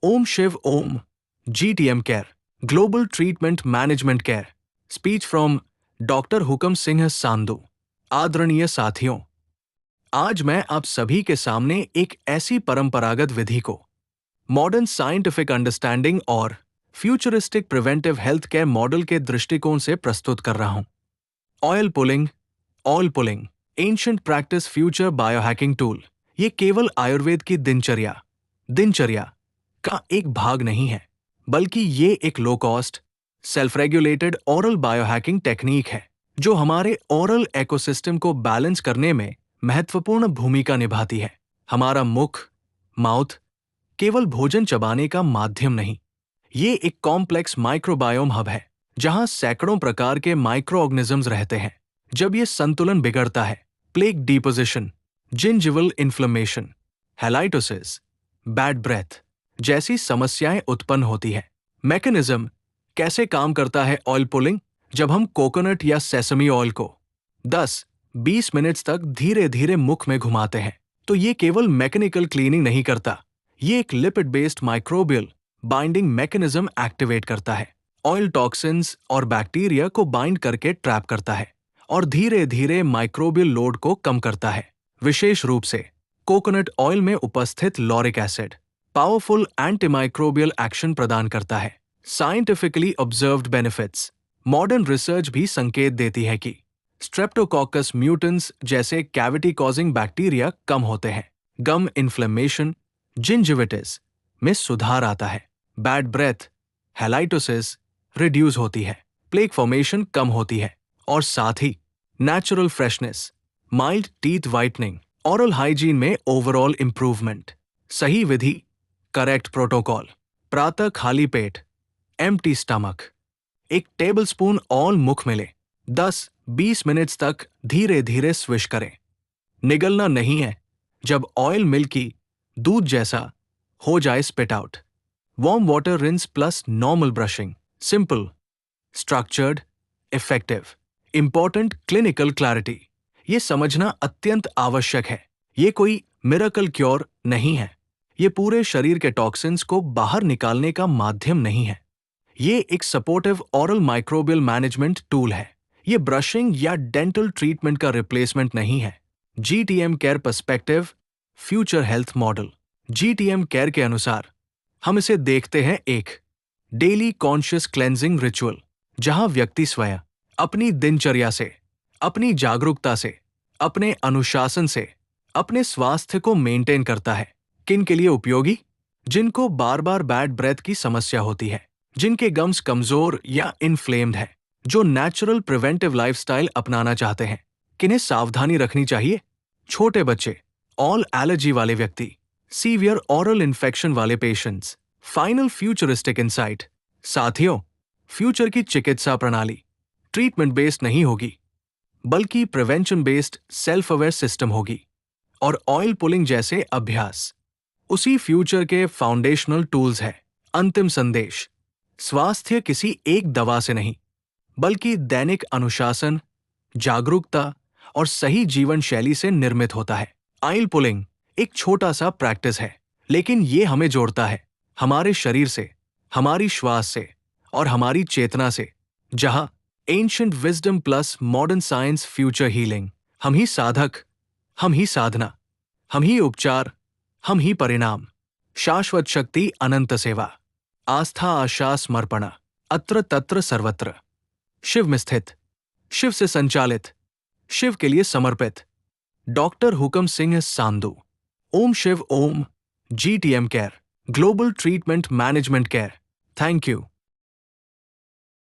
Om Shiv Om, GTM Care, Global Treatment Management Care. Speech from doctor Hukam Singh Sandhu. आदरणीय साथियों, आज मैं आप सभी के सामने एक ऐसी परंपरागत विधि को मॉडर्न साइंटिफिक अंडरस्टैंडिंग और futuristic preventive health care model के दृष्टिकोण से प्रस्तुत कर रहा हूं। Oil pulling, ancient practice future biohacking tool, ये केवल आयुर्वेद की दिनचर्या का एक भाग नहीं है, बल्कि ये एक low cost, self regulated oral biohacking technique है जो हमारे ओरल इकोसिस्टम को बैलेंस करने में महत्वपूर्ण भूमिका निभाती है। हमारा माउथ केवल भोजन चबाने का माध्यम नहीं, ये एक कॉम्प्लेक्स माइक्रोबायोम हब है जहां सैकड़ों प्रकार के माइक्रो ऑर्गेनिजम्स रहते हैं। जब ये संतुलन बिगड़ता है, plaque deposition, gingival inflammation, halitosis, bad breath जैसी समस्याएं उत्पन्न होती है। मैकेनिज्म कैसे काम करता है ऑयल पुलिंग? जब हम कोकोनट या सेसमी ऑयल को 10-20 मिनट्स तक धीरे धीरे मुख में घुमाते हैं, तो ये केवल मैकेनिकल क्लीनिंग नहीं करता, ये एक lipid based microbial binding mechanism activate करता है। ऑयल टॉक्सिन्स और बैक्टीरिया को बाइंड करके ट्रैप करता है और धीरे धीरे माइक्रोबियल लोड को कम करता है। विशेष रूप से कोकोनट ऑयल में उपस्थित lauric acid powerful antimicrobial action प्रदान करता है। Scientifically observed benefits, modern research भी संकेत देती है कि स्ट्रेप्टोकोकस म्यूटेंट्स जैसे कैविटी कॉजिंग बैक्टीरिया कम होते हैं, गम इन्फ्लेमेशन, जिंजिविटिस में सुधार आता है, बैड ब्रेथ, हेलाइटोसिस रिड्यूस होती है, प्लेक फॉर्मेशन कम होती है और साथ ही natural freshness, mild teeth whitening, oral hygiene में ओवरऑल इंप्रूवमेंट। सही विधि, करेक्ट प्रोटोकॉल, प्रातः खाली पेट, एम्प्टी स्टमक, एक टेबलस्पून ऑयल मुख में ले, 10-20 मिनट्स तक धीरे धीरे स्विश करें। निगलना नहीं है, जब ऑयल मिल्की दूध जैसा हो जाए spit out. Warm water rinse plus normal brushing, simple, structured, effective. Important clinical clarity, ये समझना अत्यंत आवश्यक है, ये कोई मिरेकल क्योर नहीं है, ये पूरे शरीर के टॉक्सिन्स को बाहर निकालने का माध्यम नहीं है, ये एक supportive oral microbial management tool है, ये ब्रशिंग या डेंटल ट्रीटमेंट का रिप्लेसमेंट नहीं है। GTM care perspective future health model. GTM care के अनुसार हम इसे देखते हैं एक डेली कॉन्शियस क्लेंजिंग रिचुअल, जहां व्यक्ति स्वयं अपनी दिनचर्या से, अपनी जागरूकता से, अपने अनुशासन से अपने स्वास्थ्य को मेंटेन करता है। किन के लिए उपयोगी? जिनको बार बार बैड ब्रेथ की समस्या होती है, जिनके गम्स कमजोर या इन्फ्लेम्ड है, जो नेचुरल प्रिवेंटिव लाइफस्टाइल अपनाना चाहते हैं। किन्हें सावधानी रखनी चाहिए? छोटे बच्चे, ऑल एलर्जी वाले व्यक्ति, सीवियर ओरल इन्फेक्शन वाले पेशेंट्स। फाइनल फ्यूचरिस्टिक इंसाइट, साथियों, फ्यूचर की चिकित्सा प्रणाली ट्रीटमेंट बेस्ड नहीं होगी, बल्कि prevention based self aware system होगी, और ऑयल पुलिंग जैसे अभ्यास उसी फ्यूचर के फाउंडेशनल टूल्स है। अंतिम संदेश, स्वास्थ्य किसी एक दवा से नहीं, बल्कि दैनिक अनुशासन, जागरूकता और सही जीवन शैली से निर्मित होता है। ऑयल पुलिंग एक छोटा सा प्रैक्टिस है, लेकिन ये हमें जोड़ता है हमारे शरीर से, हमारी श्वास से और हमारी चेतना से, जहां ancient wisdom plus modern science future healing, हम ही साधक, हम ही साधना, हम ही उपचार, हम ही परिणाम। शाश्वत शक्ति अनंत सेवा, आस्था आशा समर्पण, अत्र तत्र सर्वत्र। शिव में स्थित, शिव से संचालित, शिव के लिए समर्पित, doctor Hukam Singh Sandhu. Om Shiva Om, GTM care, global treatment management care. Thank you.